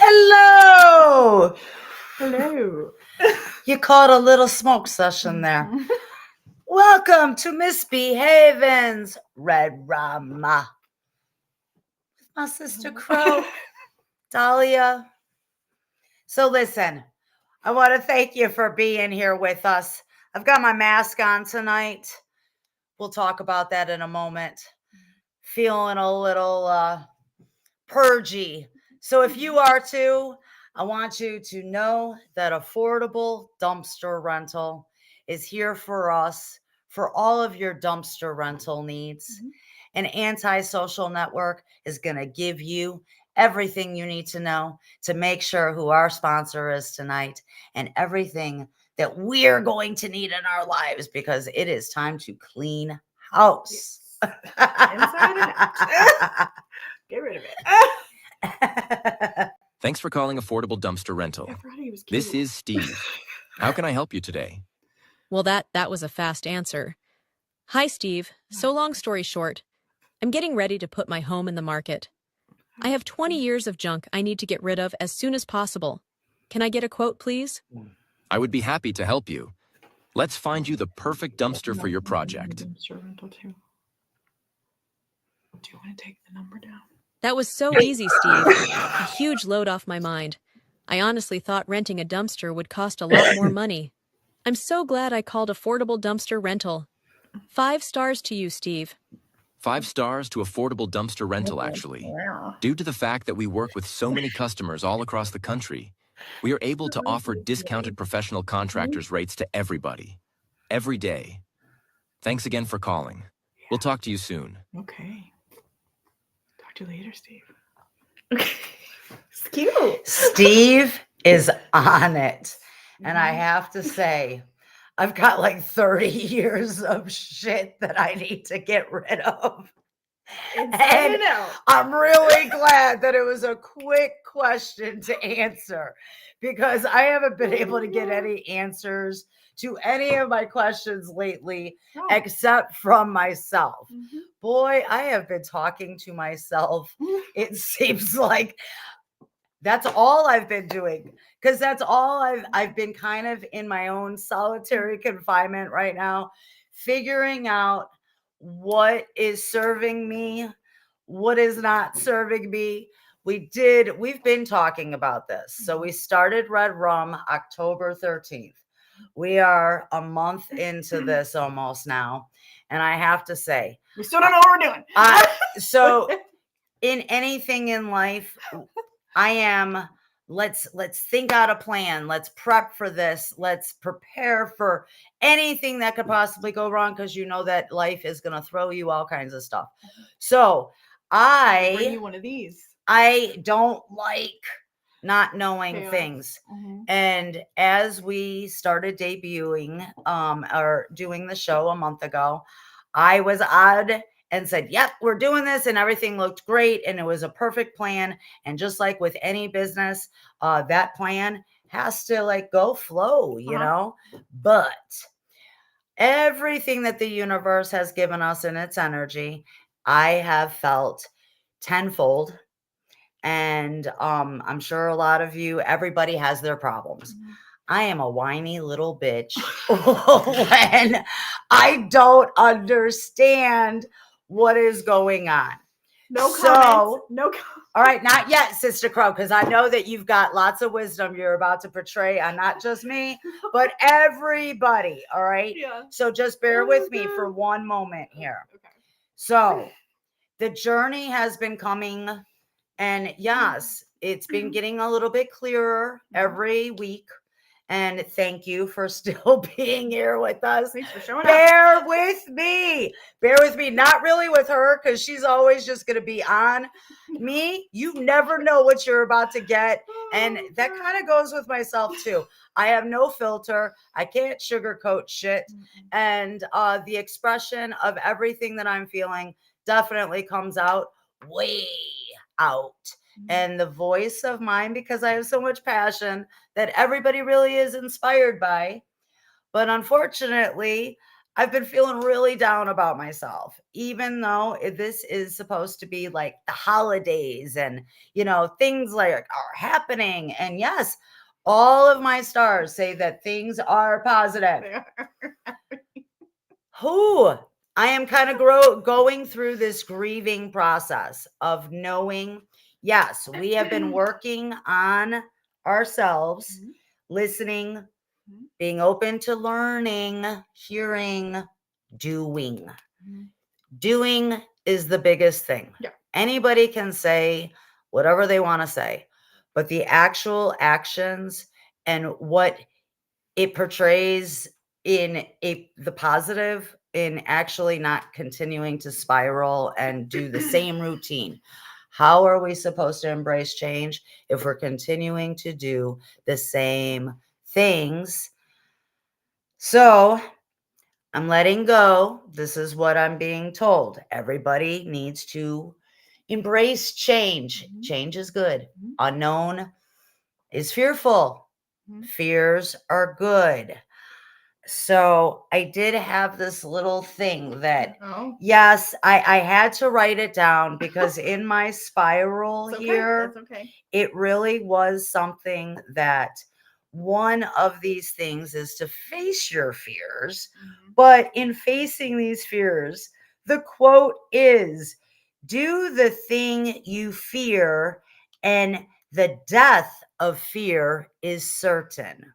Hello. Hello. You caught a little smoke session there. Welcome to Misbehavin's Redrum. My sister Crow, Dahlia. So listen, I want to thank you for being here with us. I've got my mask on tonight. We'll talk about that in a moment. Feeling a little purgy. So if you are too, I want you to know that affordable dumpster rental is here for us for all of your dumpster rental needs. An anti-social network is going to give you everything you need to know to make sure who our sponsor is tonight and everything that we're going to need in our lives because it is time to clean house. Inside and out. Get rid of it. Thanks for calling Affordable Dumpster Rental. This is Steve. How can I help you today? Well, that was a fast answer. Hi, Steve. So long story short, I'm getting ready to put my home in the market. I have 20 years of junk I need to get rid of as soon as possible. Can I get a quote, please? I would be happy to help you. Let's find you the perfect dumpster for your project. Dumpster rental too. Do you want to take the number down? That was so easy, Steve. A huge load off my mind. I honestly thought renting a dumpster would cost a lot more money. I'm so glad I called Affordable Dumpster Rental. 5 stars to you, Steve. 5 stars to Affordable Dumpster Rental, actually. Due to the fact that we work with so many customers all across the country, we are able to offer discounted professional contractors rates to everybody, every day. Thanks again for calling. We'll talk to you soon. Okay. Talk to you later, Steve. Okay. It's cute. Steve is on it. And I have to say, I've got like 30 years of shit that I need to get rid of. Inside and out. I'm really glad that it was a quick question to answer because I haven't been able to get any answers to any of my questions lately except from myself. Boy, I have been talking to myself. It seems like that's all I've been doing because that's all I've been kind of in my own solitary confinement right now, figuring out what is serving me, what is not serving me. We've been talking about this. So we started Redrum October 13th. We are a month into this almost now. And I have to say, we still don't know what we're doing. So in anything in life, I am, let's think out a plan. Let's prep for this. Let's prepare for anything that could possibly go wrong because you know that life is going to throw you all kinds of stuff. So Bring you one of these. I don't like not knowing things. And as we started debuting or doing the show a month ago, I was odd and said, yep, we're doing this. And everything looked great. And it was a perfect plan. And just like with any business, that plan has to like go flow, you know, but everything that the universe has given us in its energy, I have felt tenfold. And I'm sure a lot of you, everybody has their problems. I am a whiny little bitch when I don't understand what is going on. No comments. No comments. All right, not yet, Sister Crow, because I know that you've got lots of wisdom you're about to portray on not just me, but everybody. All right. Yeah. So just bear with me for one moment here. Okay. So the journey has been coming, and yes, it's been getting a little bit clearer every week. And thank you for still being here with us. Thanks for showing up. Bear with me. Bear with me. Not really with her because she's always just going to be on me. You never know what you're about to get. And that kind of goes with myself too. I have no filter. I can't sugarcoat shit. And the expression of everything that I'm feeling definitely comes out way out. And the voice of mine, because I have so much passion that everybody really is inspired by. But unfortunately, I've been feeling really down about myself, even though this is supposed to be like the holidays and, things like are happening. And yes, all of my stars say that things are positive. Who I am kind of going through this grieving process of knowing, yes, we have been working on ourselves, listening, being open to learning, hearing, doing. Doing is the biggest thing. Yeah. Anybody can say whatever they want to say, but the actual actions and what it portrays in the positive, in actually not continuing to spiral and do the same routine. How are we supposed to embrace change if we're continuing to do the same things? So I'm letting go. This is what I'm being told. Everybody needs to embrace change. Change is good. Unknown is fearful. Fears are good. So I did have this little thing that, yes, I had to write it down because in my spiral here, That's okay. it really was something that one of these things is to face your fears. But in facing these fears, the quote is, do the thing you fear, and the death of fear is certain.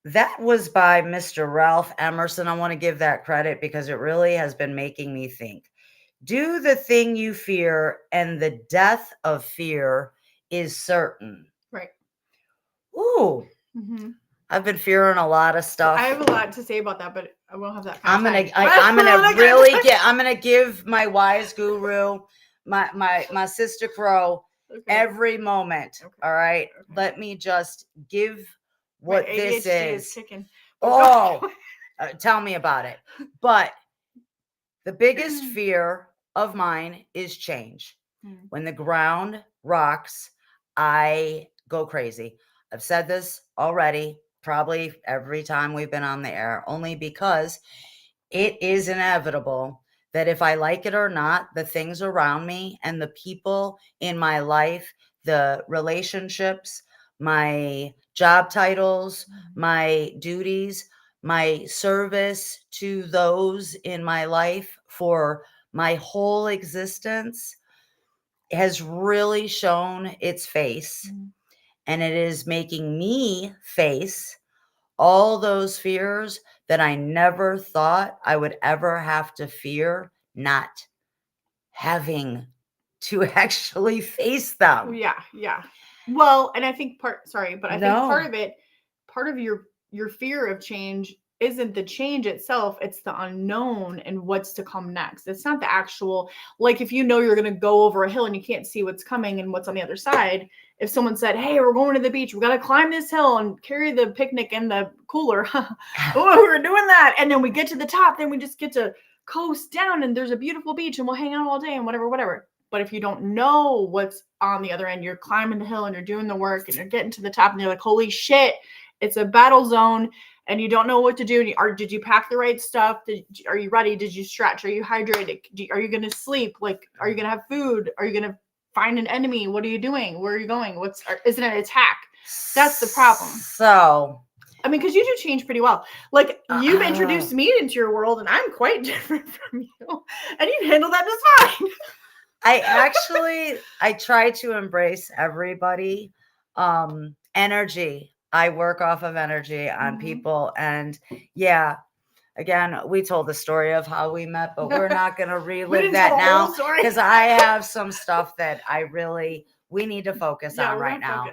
That was by Mr. Ralph Emerson. I want to give that credit because it really has been making me think. Do the thing you fear, and the death of fear is certain. Right. Ooh. I've been fearing a lot of stuff. I have a lot to say about that, but I won't have that kind I'm of gonna time. I'm gonna give my wise guru, my sister Crow, every moment. Okay. All right. Okay. Let me just give what My this ADHD is. kicking. Oh, tell me about it. But the biggest fear of mine is change. When the ground rocks, I go crazy. I've said this already, probably every time we've been on the air, only because it is inevitable that if I like it or not, the things around me and the people in my life, the relationships, my job titles, my duties, my service to those in my life for my whole existence has really shown its face. And it is making me face all those fears that I never thought I would ever have to fear, not having to actually face them. Yeah. Well, and I think part of it, part of your fear of change isn't the change itself, it's the unknown and what's to come next. It's not the actual, like if you know you're going to go over a hill and you can't see what's coming and what's on the other side. If someone said, "Hey, we're going to the beach, we got to climb this hill and carry the picnic in the cooler." Oh, we're doing that. And then we get to the top, then we just get to coast down and there's a beautiful beach and we'll hang out all day and whatever. But if you don't know what's on the other end, you're climbing the hill and you're doing the work and you're getting to the top and you're like, holy shit, it's a battle zone and you don't know what to do. Did you pack the right stuff? Are you ready? Did you stretch? Are you hydrated? Are you going to sleep? Like, are you going to have food? Are you going to find an enemy? What are you doing? Where are you going? Isn't it an attack? That's the problem. So, I mean, because you do change pretty well. Like, you've introduced me into your world and I'm quite different from you. And you handle that just fine. I try to embrace everybody. Energy. I work off of energy on people. And yeah, again, we told the story of how we met, but we're not going to relive that now because I have some stuff that we need to focus on right now.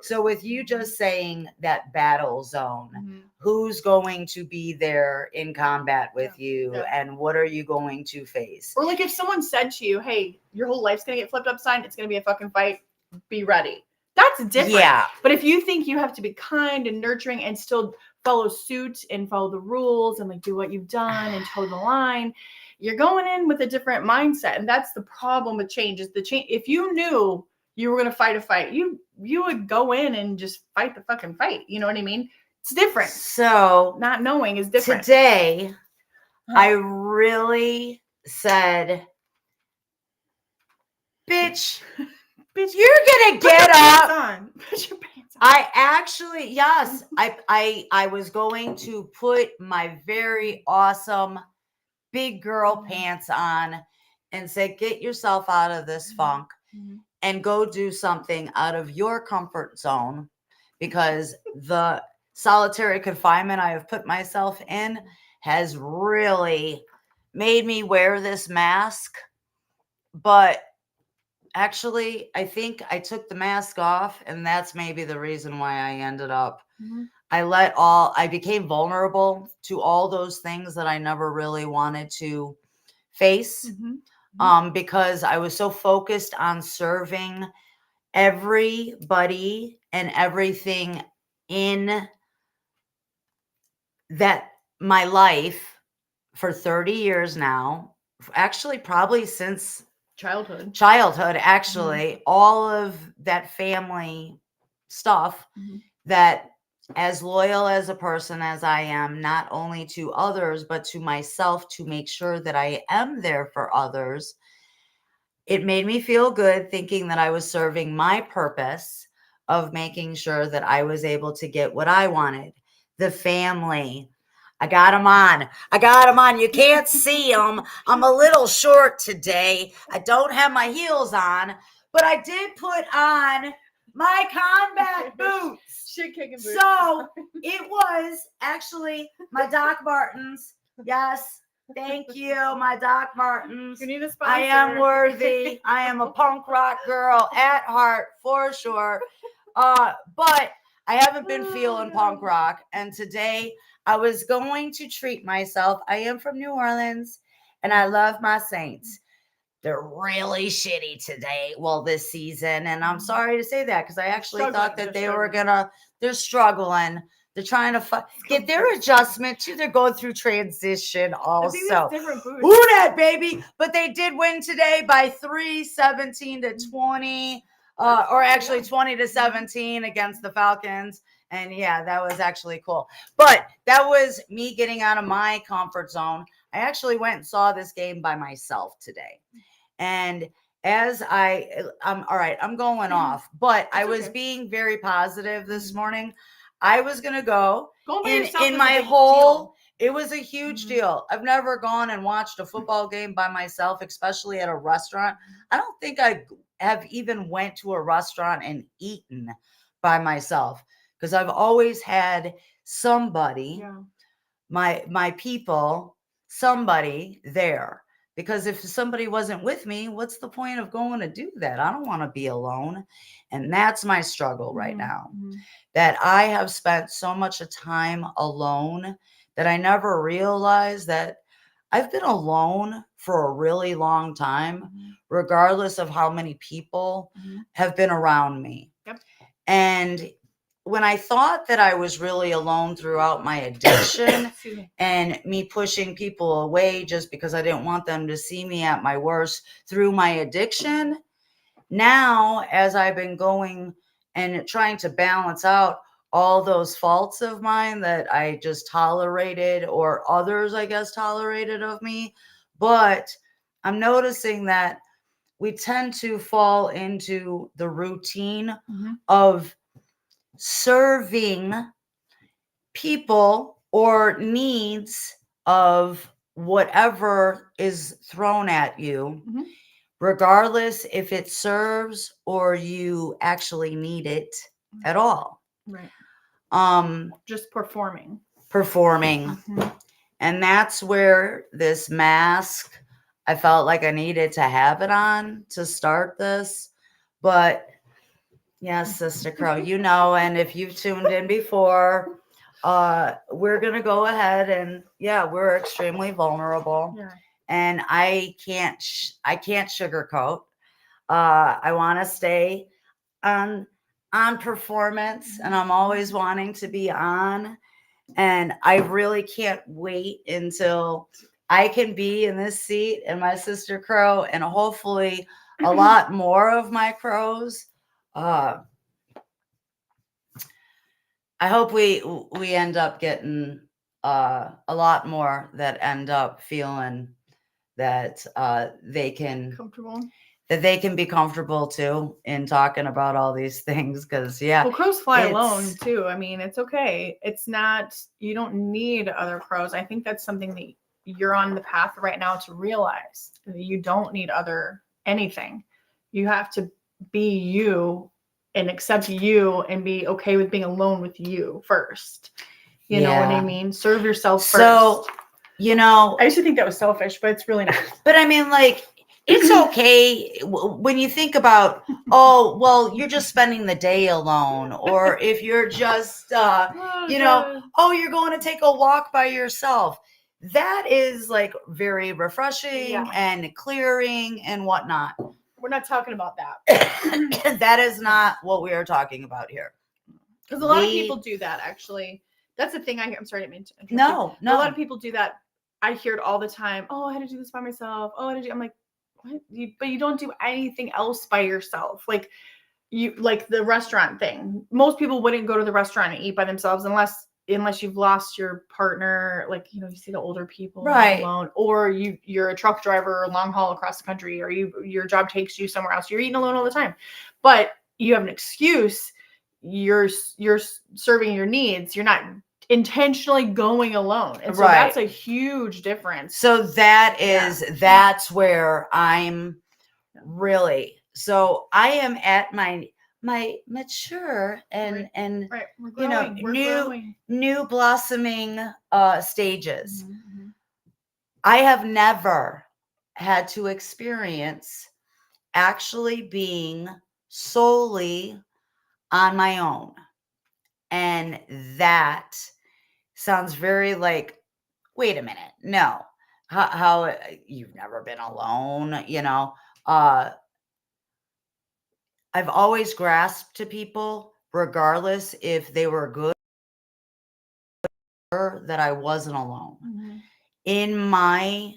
So with you just saying that battle zone, who's going to be there in combat with you and what are you going to face? Or like if someone said to you, "Hey, your whole life's going to get flipped upside, it's going to be a fucking fight, be ready." That's different. Yeah. But if you think you have to be kind and nurturing and still follow suit and follow the rules and like do what you've done and toe the line, you're going in with a different mindset. And that's the problem with change is if you knew you were going to fight a fight, you would go in and just fight the fucking fight. You know what I mean? It's different. So Not knowing is different. Today, I really said, bitch, you're gonna get up. Put your pants on. I actually, yes, I was going to put my very awesome big girl pants on and say, get yourself out of this funk and go do something out of your comfort zone, because the solitary confinement I have put myself in has really made me wear this mask. But actually, I think I took the mask off, and that's maybe the reason why I ended up. I became vulnerable to all those things that I never really wanted to face, because I was so focused on serving everybody and everything in that my life for 30 years now, actually probably since childhood, actually, all of that family stuff, that as loyal as a person as I am, not only to others, but to myself, to make sure that I am there for others, it made me feel good thinking that I was serving my purpose of making sure that I was able to get what I wanted. The family. I got them on. You can't see them. I'm a little short today. I don't have my heels on, but I did put on my combat boots. Shit-kicking boots. So it was actually my Doc Martens. Yes. Thank you, my Doc Martens. You need a sponsor. I am worthy. I am a punk rock girl at heart, for sure. But I haven't been feeling punk rock. And today I was going to treat myself. I am from New Orleans and I love my Saints. They're really shitty today. Well, this season. And I'm sorry to say that, because I actually thought that they're struggling. They're trying to get their adjustment too. They're going through transition also. I think that's different boots. Who that, baby? But they did win today by 17-20, or actually 20-17 against the Falcons. And yeah, that was actually cool. But that was me getting out of my comfort zone. I actually went and saw this game by myself today. And as I'm all right, I'm going off, but I was being very positive this morning. I was going to go in my whole, it was a huge deal. I've never gone and watched a football game by myself, especially at a restaurant. I don't think I have even went to a restaurant and eaten by myself, because I've always had somebody, my people, somebody there. Because if somebody wasn't with me, what's the point of going to do that? I don't want to be alone. And that's my struggle right now, that I have spent so much time alone that I never realized that I've been alone for a really long time, regardless of how many people have been around me. And when I thought that I was really alone throughout my addiction and me pushing people away just because I didn't want them to see me at my worst through my addiction, now as I've been going and trying to balance out all those faults of mine that I just tolerated, or others, I guess, tolerated of me, but I'm noticing that we tend to fall into the routine of serving people or needs of whatever is thrown at you, regardless if it serves or you actually need it at all. Right. Just performing. And that's where this mask, I felt like I needed to have it on to start this. But yes, Sister Crow, and if you've tuned in before, we're going to go ahead and we're extremely vulnerable. Yeah. And I can't sugarcoat. I want to stay on performance, and I'm always wanting to be on. And I really can't wait until I can be in this seat and my Sister Crow, and hopefully a lot more of my crows. I I hope we end up getting a lot more that end up feeling that they can be comfortable too in talking about all these things, because well, crows fly alone too. I mean, it's okay. It's not, you don't need other crows. I think that's something that you're on the path right now to realize. You don't need anything. You have to be you and accept you and be okay with being alone with you first. You know what I mean? Serve yourself first. So, I used to think that was selfish, but it's really not. But I mean, like, it's okay when you think about, oh, well, you're just spending the day alone, or if you're just, you're going to take a walk by yourself. That is like very refreshing and clearing and whatnot. We're not talking about that. That is not what we are talking about here. Because a lot of people do that, actually. That's the thing I hear. I'm sorry, I didn't mean to interrupt No. A lot of people do that. I hear it all the time. Oh, I had to do this by myself. Oh, I'm like, what? But you don't do anything else by yourself. Like the restaurant thing. Most people wouldn't go to the restaurant and eat by themselves unless you've lost your partner. Like, you see the older people alone, or you're a truck driver, long haul across the country, or your job takes you somewhere else. You're eating alone all the time, but you have an excuse. You're serving your needs. You're not intentionally going alone, and so that's a huge difference. So that's where I'm really. So I am at my mature and new blossoming stages. Mm-hmm. I have never had to experience actually being solely on my own, and that sounds very like, wait a minute, no, how you've never been alone, I've always grasped to people, regardless if they were good, that I wasn't alone. Mm-hmm. In my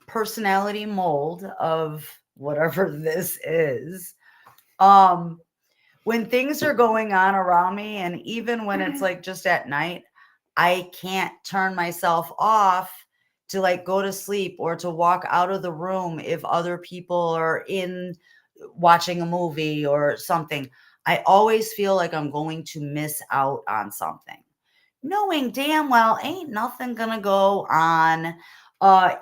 personality mold of whatever this is, when things are going on around me, and even when it's like just at night, I can't turn myself off to like go to sleep or to walk out of the room if other people are in watching a movie or something. I always feel like I'm going to miss out on something, knowing damn well ain't nothing gonna go on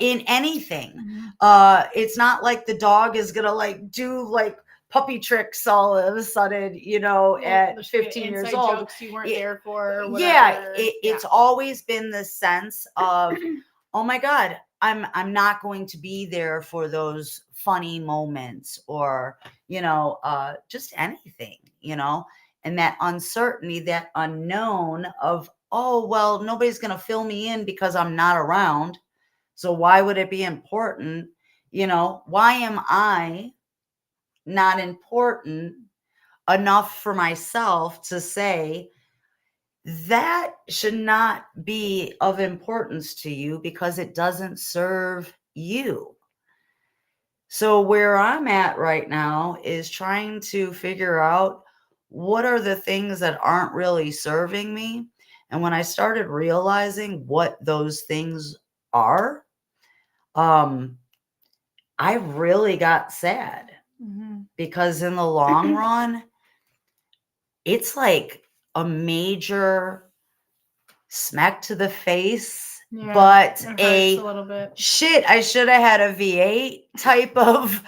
in anything. Mm-hmm. It's not like the dog is gonna like do like puppy tricks all of a sudden, at 15 years old. Jokes you weren't there for. It's always been the sense of, oh my God, I'm not going to be there for those funny moments, or just anything, and that uncertainty, that unknown of, oh well, nobody's gonna fill me in because I'm not around, so why would it be important? Why am I not important enough for myself to say that should not be of importance to you because it doesn't serve you? So where I'm at right now is trying to figure out what are the things that aren't really serving me. And when I started realizing what those things are, I really got sad. Mm-hmm. Because in the long run, it's like a major smack to the face, but a little bit. Shit, I should have had a V8 type of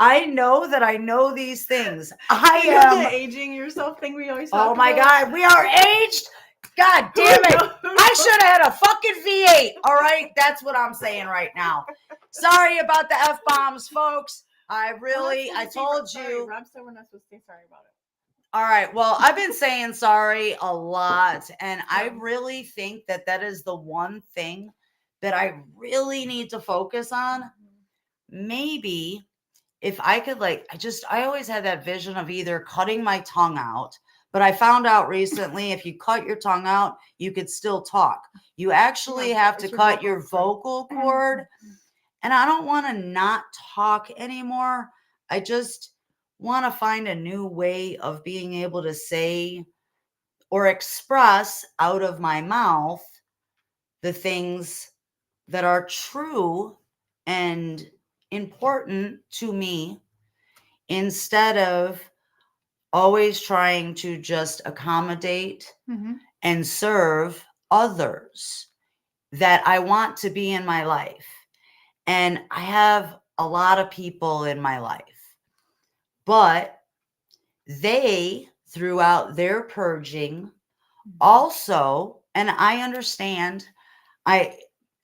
I know that I know these things. I am the aging yourself thing we always talk about. God, we are aged. God damn it. I should have had a fucking V8. All right. That's what I'm saying right now. Sorry about the F-bombs, folks. I told you. Rob said we're not supposed to say sorry about it. All right. Well, I've been saying sorry a lot. And I really think that is the one thing that I really need to focus on. Maybe if I could I always had that vision of either cutting my tongue out, but I found out recently, if you cut your tongue out, you could still talk. You actually have to cut your vocal cord. And I don't want to not talk anymore. I just want to find a new way of being able to say or express out of my mouth the things that are true and important to me, instead of always trying to just accommodate and serve others that I want to be in my life. And I have a lot of people in my life, but they, throughout their purging, also, and I understand,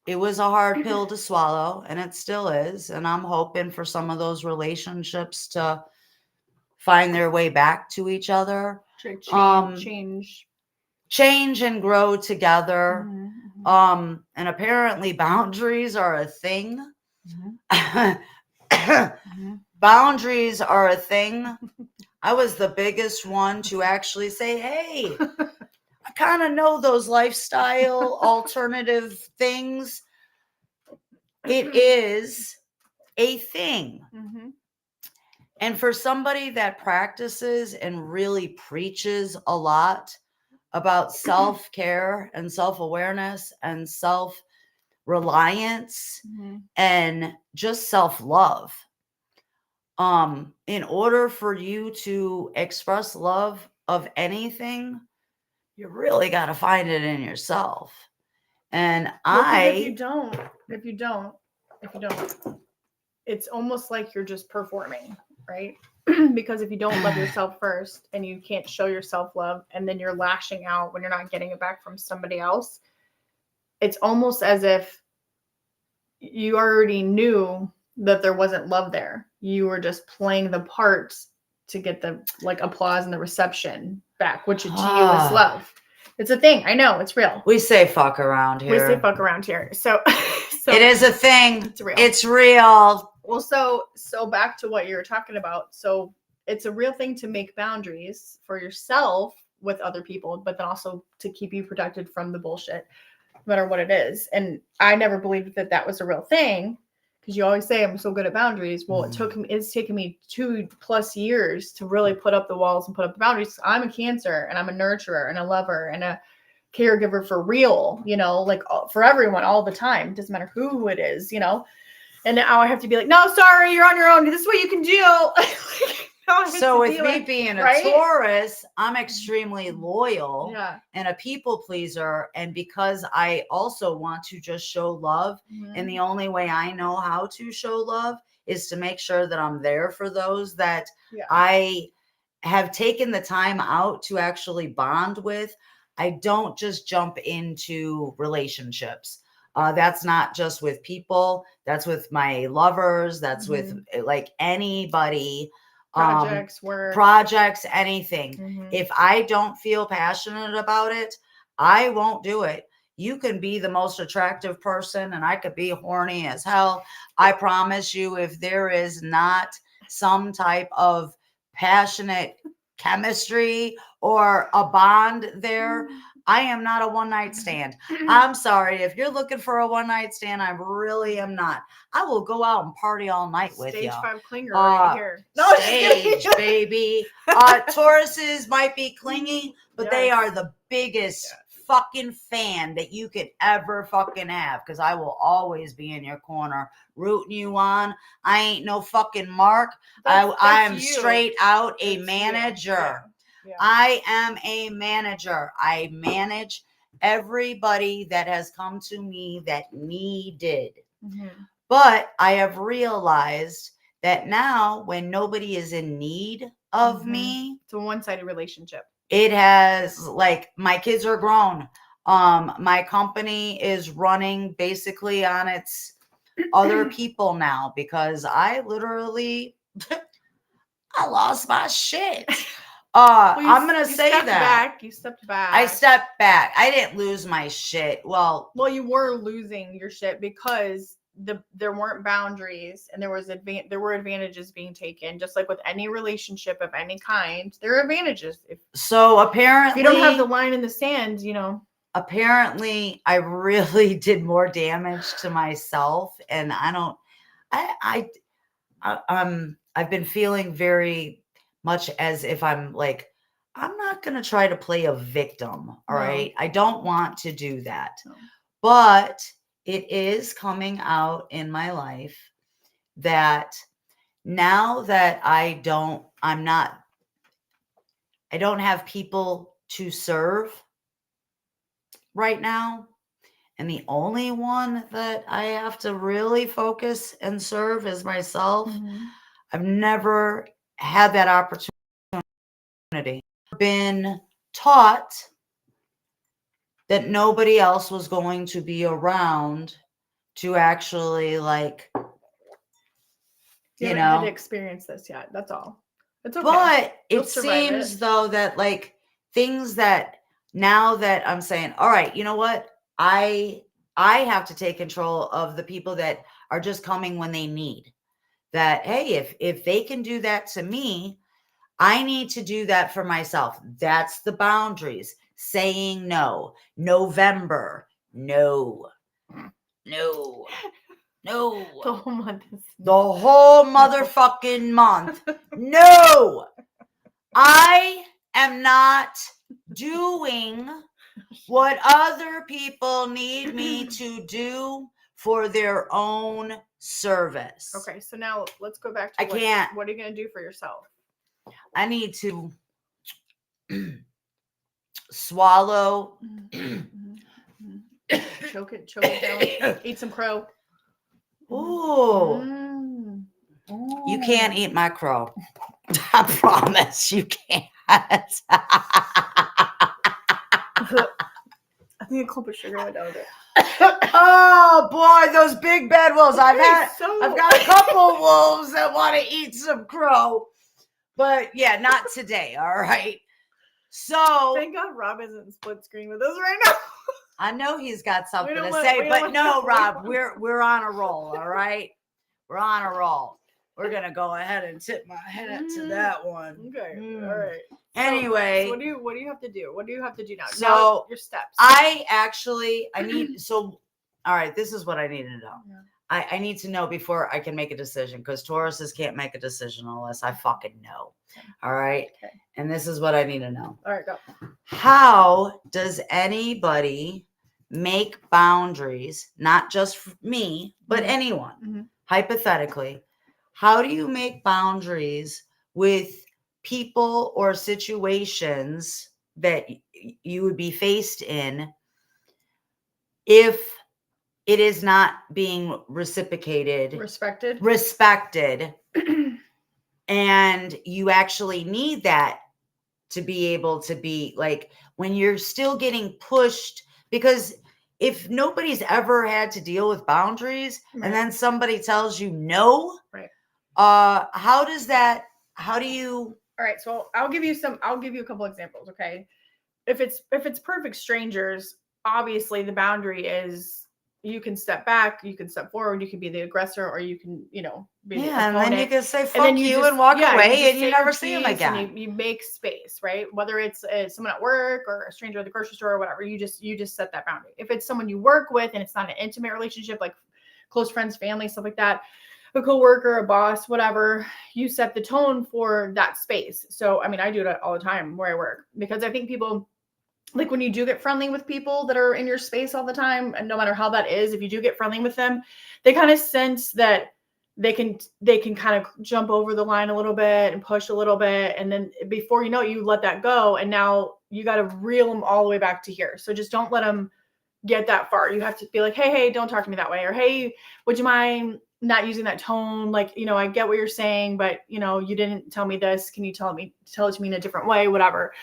it was a hard pill to swallow, and it still is. And I'm hoping for some of those relationships to find their way back to each other. Change and grow together. And apparently boundaries are a thing. Boundaries are a thing. I was the biggest one to actually say, hey, I kind of know those lifestyle alternative things. It is a thing. And for somebody that practices and really preaches a lot about self-care and self-awareness and self-reliance and just self-love, in order for you to express love of anything, you really got to find it in yourself. And if you don't, it's almost like you're just performing, right? Because if you don't love yourself first and you can't show yourself love, and then you're lashing out when you're not getting it back from somebody else, it's almost as if you already knew that there wasn't love there. You were just playing the part to get the applause and the reception back, which to you is love. It's a thing. I know, it's real. We say fuck around here. So it is a thing. It's real. It's real. Well, so back to what you were talking about. So it's a real thing to make boundaries for yourself with other people, but then also to keep you protected from the bullshit, no matter what it is. And I never believed that was a real thing, because you always say I'm so good at boundaries. Well, it's taken me 2+ years to really put up the walls and put up the boundaries. I'm a Cancer, and I'm a nurturer and a lover and a caregiver for real, for everyone all the time. It doesn't matter who it is, And now I have to be like, no, sorry, you're on your own. This is what you can do. So with me being a Taurus, I'm extremely loyal and a people pleaser. And because I also want to just show love, and the only way I know how to show love is to make sure that I'm there for those that I have taken the time out to actually bond with. I don't just jump into relationships. That's not just with people. That's with my lovers. That's with anybody. Projects, anything. If I don't feel passionate about it, I won't do it. You can be the most attractive person and I could be horny as hell. I promise you, if there is not some type of passionate chemistry or a bond there, I am not a one-night stand. I'm sorry. If you're looking for a one-night stand, I really am not. I will go out and party all night with you. Stage 5 clinger right here. No, stage, baby. Tauruses might be clingy, but they are the biggest fucking fan that you could ever fucking have, because I will always be in your corner rooting you on. I ain't no fucking Mark. I am straight out a manager. I am a manager. I manage everybody that has come to me that needed. But I have realized that now when nobody is in need of me, it's a one-sided relationship. It has, my kids are grown. My company is running basically on its other people now, because I literally, I lost my shit. I'm going to say that. You stepped back. I stepped back. I didn't lose my shit. Well, you were losing your shit because there weren't boundaries, and there were advantages being taken. Just like with any relationship of any kind, there are advantages. So apparently, if you don't have the line in the sand, Apparently, I really did more damage to myself, and I've been feeling very much as if I'm I'm not going to try to play a victim. All right. I don't want to do that. No. But it is coming out in my life that now that I don't have people to serve right now. And the only one that I have to really focus and serve is myself. Mm-hmm. I've never had that opportunity. Been taught that nobody else was going to be around to actually, like, you haven't had to experience this yet. That's all. It's okay. But You'll it survive seems though that, like, things that now that I'm saying, all right, you know what? I have to take control of the people that are just coming when they need. That, hey, if they can do that to me, I need to do that for myself. That's the boundaries. Saying no. November. No. No. No. The whole month. The whole motherfucking month. No. I am not doing what other people need me to do for their own service. Okay, so now let's go back to what are you going to do for yourself? I need to swallow. Choke it down. Eat some crow. Ooh. You can't eat my crow. I promise you can't. I think a clump of sugar went down with it. Oh boy, those big bad wolves. I've got a couple wolves that want to eat some crow. But yeah, not today. All right. So thank God Rob isn't split screen with us right now. I know he's got something to say, but no, Rob, we're on a roll. All right. We're on a roll. We're gonna go ahead and tip my hat to that one. Okay. All right. Anyway, so what do you have to do? What do you have to do now? So now your steps. I need. So all right, this is what I need to know. Yeah. I need to know before I can make a decision, because Tauruses can't make a decision unless I fucking know. All right. Okay. And this is what I need to know. All right, go. How does anybody make boundaries? Not just for me, but anyone. Mm-hmm. Hypothetically, how do you make boundaries with people or situations that you would be faced in if it is not being respected, and you actually need that to be able to be, like, when you're still getting pushed? Because if nobody's ever had to deal with boundaries, and then somebody tells you no, right? How do you? All right, so I'll give you a couple examples. Okay, if it's perfect strangers, obviously the boundary is you can step back, you can step forward, you can be the aggressor, or you can, be the opponent. And then you can say fuck you and walk away, and you never see them again. And you make space, right? Whether it's someone at work or a stranger at the grocery store or whatever, you just set that boundary. If it's someone you work with and it's not an intimate relationship, like close friends, family, stuff like that, a coworker, a boss, whatever, you set the tone for that space. So, I mean, I do it all the time where I work, because I think people, like, when you do get friendly with people that are in your space all the time, and no matter how that is, if you do get friendly with them, they kind of sense that they can kind of jump over the line a little bit and push a little bit. And then before you know it, you let that go. And now you got to reel them all the way back to here. So just don't let them get that far. You have to be like, hey, don't talk to me that way. Or, hey, would you mind not using that tone? Like, I get what you're saying, but you didn't tell me this. Can you tell it to me in a different way? Whatever.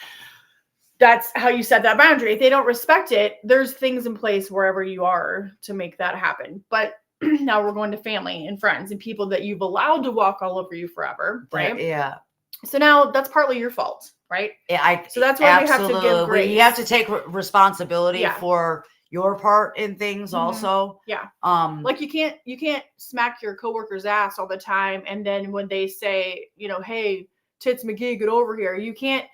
That's how you set that boundary. If they don't respect it, there's things in place wherever you are to make that happen. But now we're going to family and friends and people that you've allowed to walk all over you forever, right? Yeah. So now that's partly your fault, right? Yeah. So that's why we have to give grace. You have to take responsibility for your part in things also. Yeah. Like you can't smack your coworker's ass all the time, and then when they say, hey, Tits McGee, get over here, you can't,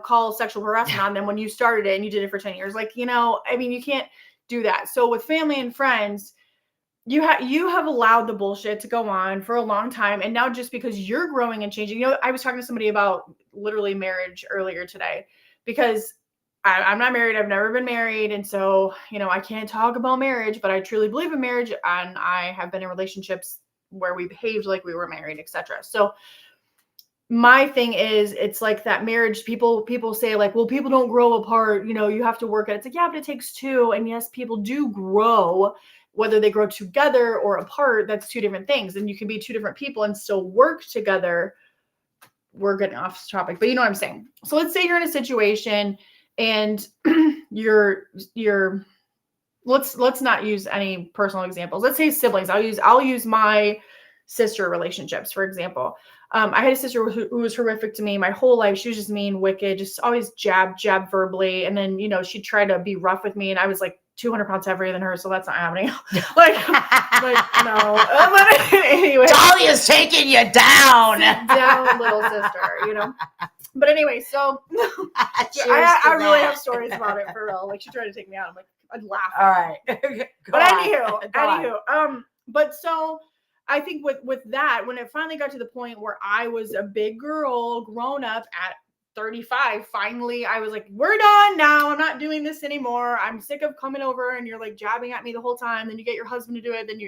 call sexual harassment on them when you started it and you did it for 10 years. Like, I mean, you can't do that. So with family and friends, you have allowed the bullshit to go on for a long time. And now just because you're growing and changing, I was talking to somebody about literally marriage earlier today because I'm not married. I've never been married. And so, I can't talk about marriage, but I truly believe in marriage. And I have been in relationships where we behaved like we were married, etc. So my thing is, it's like that marriage, people say like, well, people don't grow apart. You have to work at it. It's like, yeah, but it takes two. And yes, people do grow, whether they grow together or apart. That's two different things. And you can be two different people and still work together. We're getting off topic, but you know what I'm saying? So let's say you're in a situation and let's not use any personal examples. Let's say siblings. I'll use my sister relationships, for example. I had a sister who was horrific to me my whole life. She was just mean, wicked, just always jab verbally. And then, she'd try to be rough with me. And I was like 200 pounds heavier than her. So that's not happening. Like no. But anyway. Dahlia's taking you down. Sit down, little sister, But anyway, so I really have stories about it for real. Like she tried to take me out. I'm like, I'd laugh. All right. But anywho, but so I think with that, when it finally got to the point where I was a big girl, grown up at 35, finally I was like, we're done now. I'm not doing this anymore. I'm sick of coming over and you're like jabbing at me the whole time. Then you get your husband to do it. Then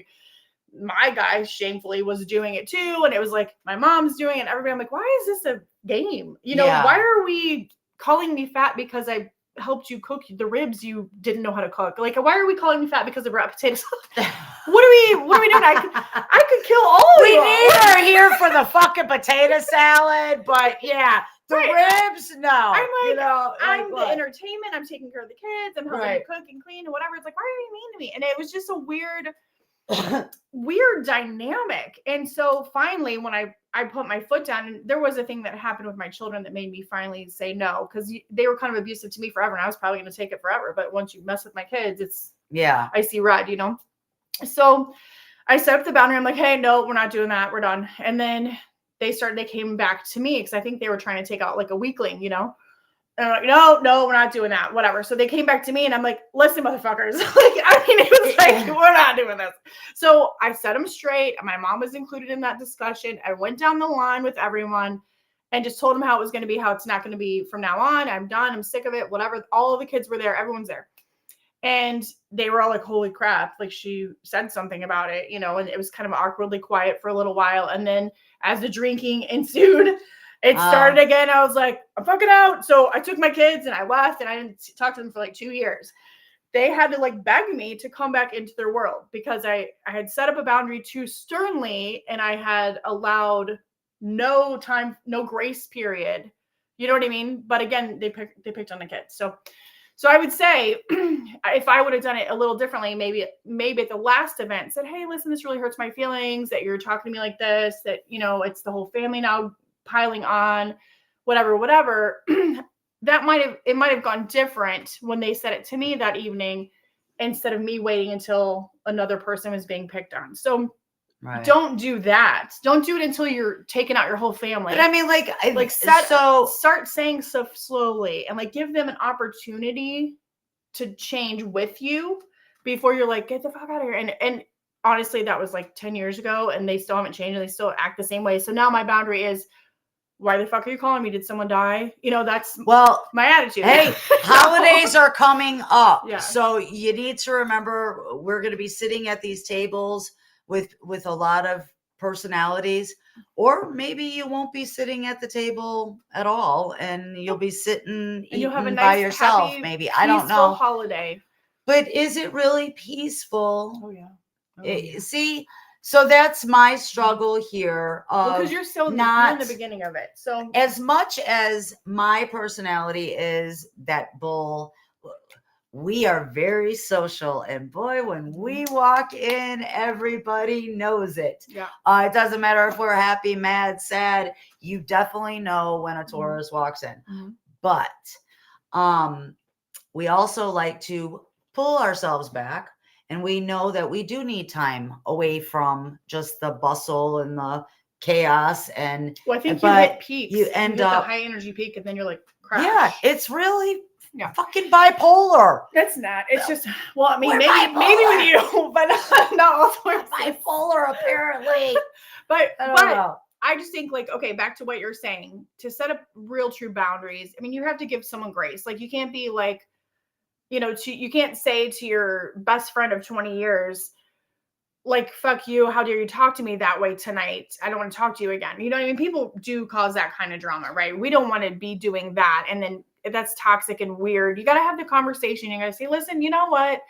my guy shamefully was doing it too. And it was like, my mom's doing it. And everybody, I'm like, why is this a game? Why are we calling me fat because I helped you cook the ribs you didn't know how to cook? Like, why are we calling me fat because I brought potatoes? What are we doing? I could kill all of you. We need her here for the fucking potato salad, but yeah, the ribs, no. I'm like, I'm the entertainment. I'm taking care of the kids. I'm helping you cook and clean and whatever. It's like, why are you mean to me? And it was just a weird dynamic. And so finally, when I put my foot down, and there was a thing that happened with my children that made me finally say no, because they were kind of abusive to me forever, and I was probably going to take it forever. But once you mess with my kids, I see red, So I set up the boundary. I'm like, hey, no, we're not doing that. We're done. And then they came back to me because I think they were trying to take out like a weakling, And I'm like, no, we're not doing that. Whatever. So they came back to me and I'm like, listen, motherfuckers. It was like, we're not doing this. So I set them straight. My mom was included in that discussion. I went down the line with everyone and just told them how it was going to be, how it's not going to be from now on. I'm done. I'm sick of it. Whatever. All of the kids were there. Everyone's there. And they were all like, holy crap. Like she said something about it, and it was kind of awkwardly quiet for a little while. And then as the drinking ensued, it started again. I was like, I'm fucking out. So I took my kids and I left and I didn't talk to them for like 2 years. They had to like beg me to come back into their world because I had set up a boundary too sternly and I had allowed no time, no grace period. You know what I mean? But again, they picked on the kids. So I would say if I would have done it a little differently, maybe at the last event said, hey, listen, this really hurts my feelings that you're talking to me like this, that, it's the whole family now piling on, whatever. It might have gone different when they said it to me that evening instead of me waiting until another person was being picked on. So don't do that. Don't do it until you're taking out your whole family. But I mean, start saying stuff slowly and like give them an opportunity to change with you before you're like, get the fuck out of here. And honestly, that was like 10 years ago and they still haven't changed and they still act the same way. So now my boundary is, why the fuck are you calling me? Did someone die? That's my attitude. Hey, holidays are coming up. Yeah. So you need to remember we're going to be sitting at these tables with a lot of personalities, or maybe you won't be sitting at the table at all and you'll be sitting and you'll have a nice, by yourself. Happy, maybe. I don't know. Holiday. But is it really peaceful? Oh yeah. See, so that's my struggle here. Because you're still not in the beginning of it. So as much as my personality is that bull, we are very social. And boy, when we walk in, everybody knows it. Yeah. It doesn't matter if we're happy, mad, sad. You definitely know when a Taurus walks in. Mm-hmm. But we also like to pull ourselves back. And we know that we do need time away from just the bustle and the chaos. And I think you hit peaks. You end up the high energy peak, and then you're like, crash. Yeah, it's really fucking bipolar. It's not. It's just maybe with you, but not all bipolar apparently. but I just think like, okay, back to what you're saying, to set up real true boundaries. I mean, you have to give someone grace. Like you can't be like, you can't say to your best friend of 20 years, like, fuck you, how dare you talk to me that way tonight? I don't want to talk to you again. You know what I mean? People do cause that kind of drama, right? We don't want to be doing that. And then that's toxic and weird. You got to have the conversation. You got to say, listen, you know what?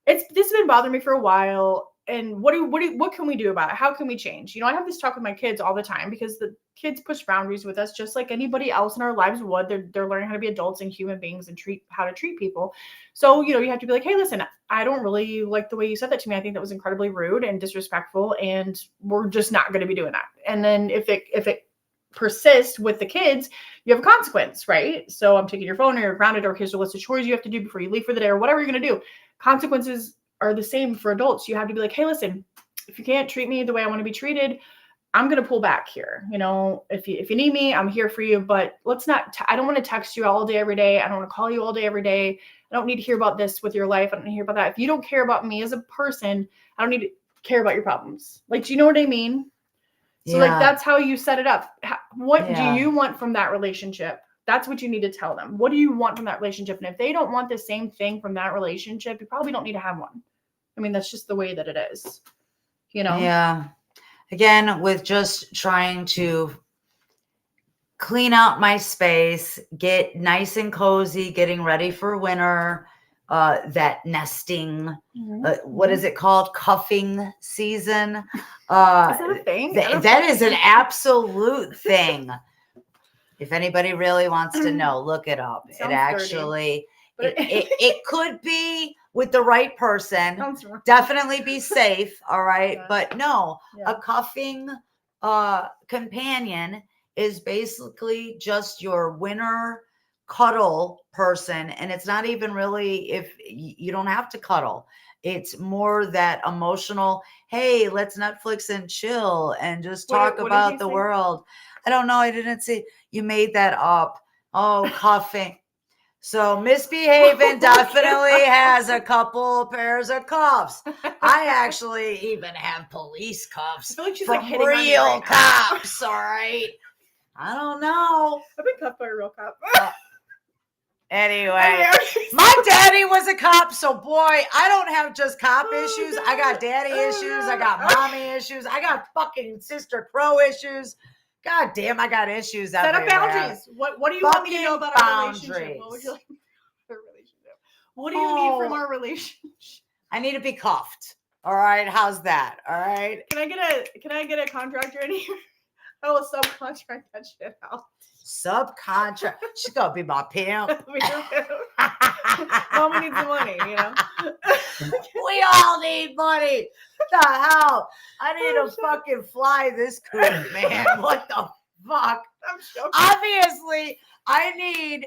This has been bothering me for a while. And what can we do about it? How can we change? I have this talk with my kids all the time because the kids push boundaries with us just like anybody else in our lives would. They're learning how to be adults and human beings and how to treat people. So, you have to be like, hey, listen, I don't really like the way you said that to me. I think that was incredibly rude and disrespectful, and we're just not going to be doing that. And then if it persists with the kids, you have a consequence, right? So I'm taking your phone, or you're grounded, or here's a list of chores you have to do before you leave for the day, or whatever you're going to do. Consequences are the same for adults. You have to be like, hey, listen, if you can't treat me the way I want to be treated, I'm going to pull back here. If you need me, I'm here for you, but let's not, I don't want to text you all day, every day. I don't want to call you all day, every day. I don't need to hear about this with your life. I don't need to hear about that. If you don't care about me as a person, I don't need to care about your problems. Like, do you know what I mean? So like, that's how you set it up. What do you want from that relationship? That's what you need to tell them. What do you want from that relationship? And if they don't want the same thing from that relationship, you probably don't need to have one. I mean, that's just the way that it is, Yeah. Again, with just trying to clean out my space, get nice and cozy, getting ready for winter, that nesting, what is it called? Cuffing season. Is that a thing? That is an absolute thing. If anybody really wants to know, look it up. It actually, it could be with the right person. Definitely be safe. All right. Yeah. But no, a cuffing companion is basically just your winter cuddle person. And it's not even really, if you don't have to cuddle. It's more that emotional, hey, let's Netflix and chill and just talk about the world. I don't know. I didn't see. You made that up. Oh, cuffing. So misbehaving definitely has a couple pairs of cuffs. I actually even have police cuffs I feel like she's from like real cops. All right. I don't know. I've been cuffed by a real cop. Anyway, my daddy was a cop, so boy, I don't have just cop issues. I got daddy issues. I got mommy issues. I got fucking Sister Crow issues. God damn, I got issues Set everywhere. up boundaries. What do you want me to know about our relationship? What would you like our relationship? What do you need from our relationship? I need to be cuffed. All right, how's that? All right. Can I get a contractor in here? I will subcontract that shit out. Subcontract. She's gonna be my pimp. Mama needs the money, We all need money. What the hell? I need to fucking fly this coop, man. What the fuck? I'm joking. Obviously, I need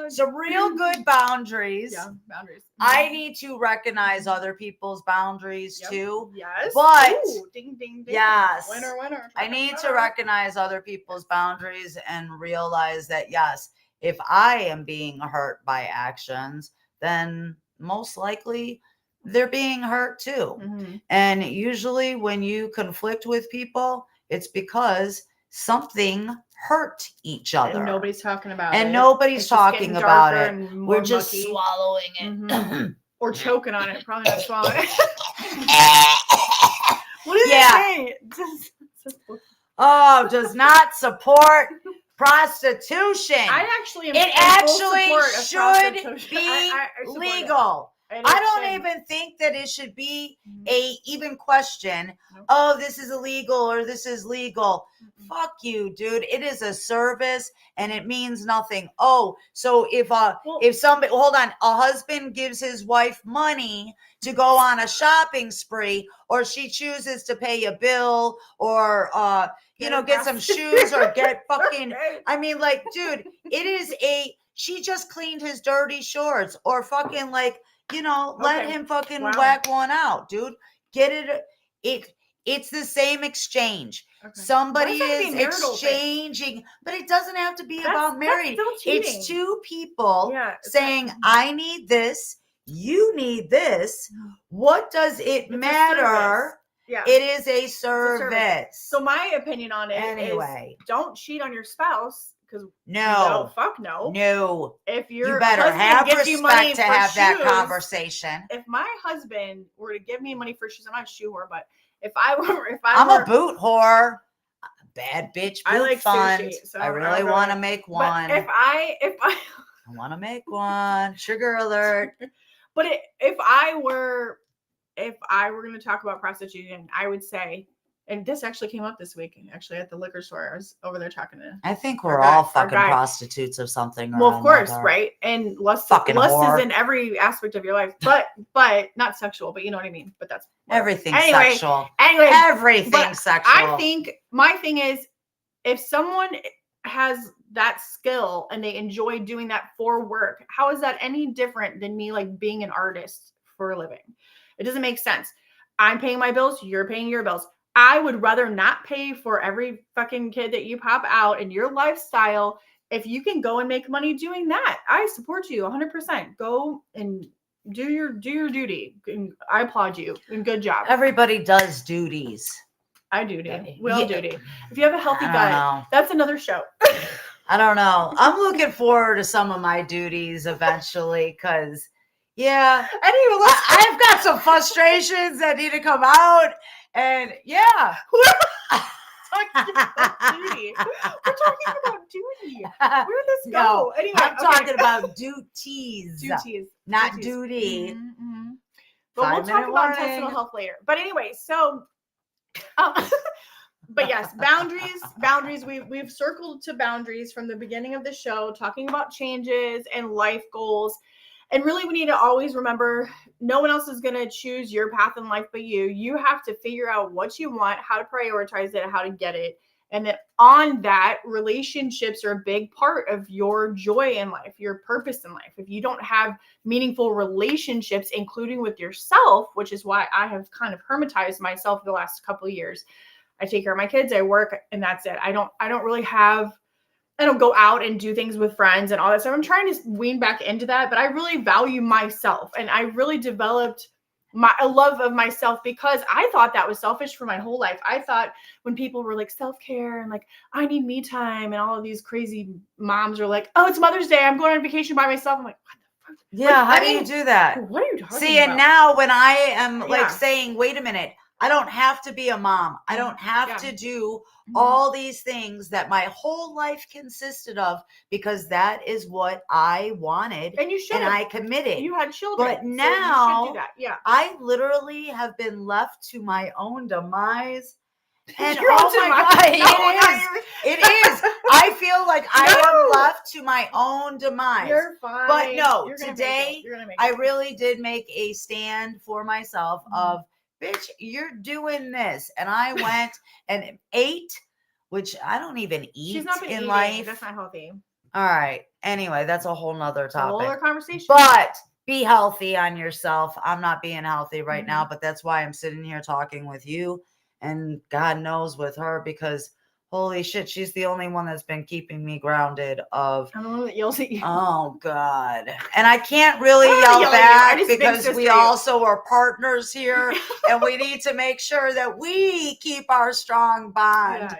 some real good boundaries. Yeah, boundaries. I need to recognize other people's boundaries too. Yes. But ding, ding, ding. Yes. Winner. I need to recognize other people's boundaries and realize that, yes, if I am being hurt by actions, then most likely they're being hurt too. Mm-hmm. And usually when you conflict with people, it's because something hurt each other. And nobody's talking about it. And nobody's talking about it. We're just swallowing it. Mm-hmm. Or choking on it. Probably not swallowing it. What is it saying? Does not support prostitution. I actually am. It actually should be legal. I don't even think that it should be a even question. Nope. Oh, this is illegal or this is legal. Mm-hmm. Fuck you, dude. It is a service and it means nothing. Oh, so if somebody, hold on, a husband gives his wife money to go on a shopping spree, or she chooses to pay a bill, or get some shoes, or get fucking. I mean, like, dude, it is she just cleaned his dirty shorts, or fucking like. Let him fucking whack one out, dude. Get it. It's the same exchange. Okay. Somebody is exchanging, but it doesn't have to be about married. It's two people saying, I need this, you need this. What does it matter Yeah. It is a It's a service. service. So my opinion on it Anyway. is don't cheat on your spouse because no, fuck no. no. If your You better husband have gives you money respect to for have that shoes, conversation. If my husband were to give me money for shoes, I'm not a shoe whore, but I'm a boot whore. Bad bitch boot I like fund. sushi, so I really want to make one. But if I want to make one. Sugar alert. But if I were going to talk about prostitution, I would say, and this actually came up this week, actually at the liquor store. I was over there talking to. I think we're all fucking prostitutes of something. Well, of course, right? And lust is in every aspect of your life, but not sexual. But you know what I mean. But that's everything sexual. Anyway, everything sexual. I think my thing is, if someone has that skill and they enjoy doing that for work, how is that any different than me like being an artist for a living? It doesn't make sense. I'm paying my bills, you're paying your bills. I would rather not pay for every fucking kid that you pop out in your lifestyle. If you can go and make money doing that, I support you 100%. Go and do your duty. I applaud you and good job. Everybody does duties. I duty. We all duty. If you have a healthy gut, that's another show. I don't know. I'm looking forward to some of my duties eventually because, yeah. Anyway, I've got some frustrations that need to come out. And, yeah. We're talking about duty. Where did this go? No, anyway, I'm talking about duties. Not duties. duty. Mm-hmm. But we'll talk about intestinal health later. But anyway, so... but yes, boundaries. We've circled to boundaries from the beginning of the show, talking about changes and life goals. And really, we need to always remember no one else is going to choose your path in life but you. You have to figure out what you want, how to prioritize it, how to get it. And then on that, relationships are a big part of your joy in life, your purpose in life. If you don't have meaningful relationships, including with yourself, which is why I have kind of hermetized myself the last couple of years. I take care of my kids, I work, and that's it. I don't go out and do things with friends and all that stuff. I'm trying to wean back into that, but I really value myself. And I really developed a love of myself because I thought that was selfish for my whole life. I thought when people were like self-care and like, I need me time, and all of these crazy moms are like, oh, it's Mother's Day, I'm going on vacation by myself. I'm like, what the fuck? Yeah, how do you do that? What are you talking about? See, and now when I am like saying, wait a minute, I don't have to be a mom. I don't have to do all these things that my whole life consisted of because that is what I wanted. And you should. And I committed. You had children. But now so you should do that. Yeah. I literally have been left to my own demise. And You're oh my God, it is. I feel like I am left to my own demise. You're fine. But no, today I really did make a stand for myself of, bitch, you're doing this. And I went and ate, which I don't even eat in life. That's not healthy. All right. Anyway, that's a whole nother topic. A whole other conversation. But be healthy on yourself. I'm not being healthy right now, but that's why I'm sitting here talking with you and God knows with her because holy shit, she's the only one that's been keeping me grounded of. I'm the one that yells at you. Oh God. And I can't really yell back because we also are partners here and we need to make sure that we keep our strong bond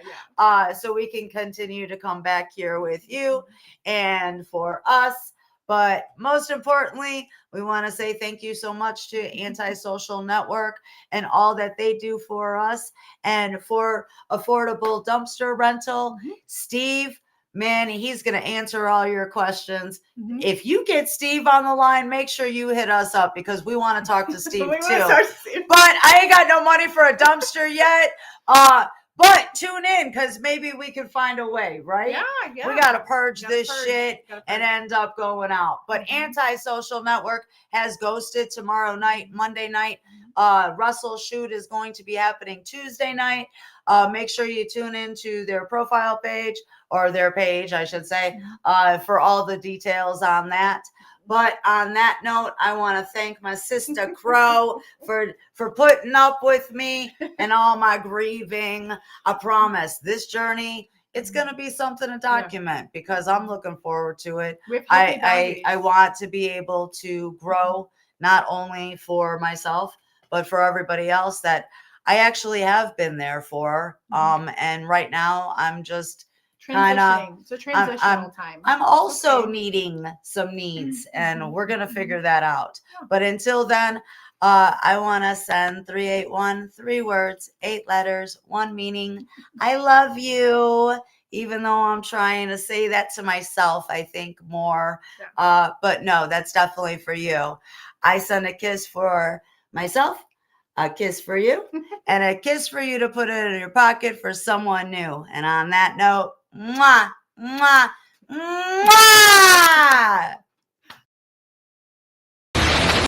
so we can continue to come back here with you and for us. But most importantly, we want to say thank you so much to Antisocial Network and all that they do for us and for Affordable Dumpster Rental. Steve, man, he's going to answer all your questions. If you get Steve on the line, make sure you hit us up because we want to talk to Steve too. But I ain't got no money for a dumpster yet. But tune in because maybe we can find a way, right? Yeah. We got to purge this shit and end up going out. But Antisocial Network has ghosted tomorrow night, Monday night. Russell's shoot is going to be happening Tuesday night. Make sure you tune into their profile page or their page, I should say, for all the details on that. But on that note, I want to thank my sister Crow for putting up with me and all my grieving. I promise this journey, it's going to be something to document because I'm looking forward to it. I want to be able to grow not only for myself, but for everybody else that I actually have been there for. And right now I'm just transitioning. It's a transitional time. I'm also needing some needs, and we're gonna figure that out. But until then, I want to send 381, 3 words, 8 letters, 1 meaning. I love you. Even though I'm trying to say that to myself, I think more. But no, that's definitely for you. I send a kiss for myself, a kiss for you, and a kiss for you to put it in your pocket for someone new. And on that note, mwah, mwah, mwah.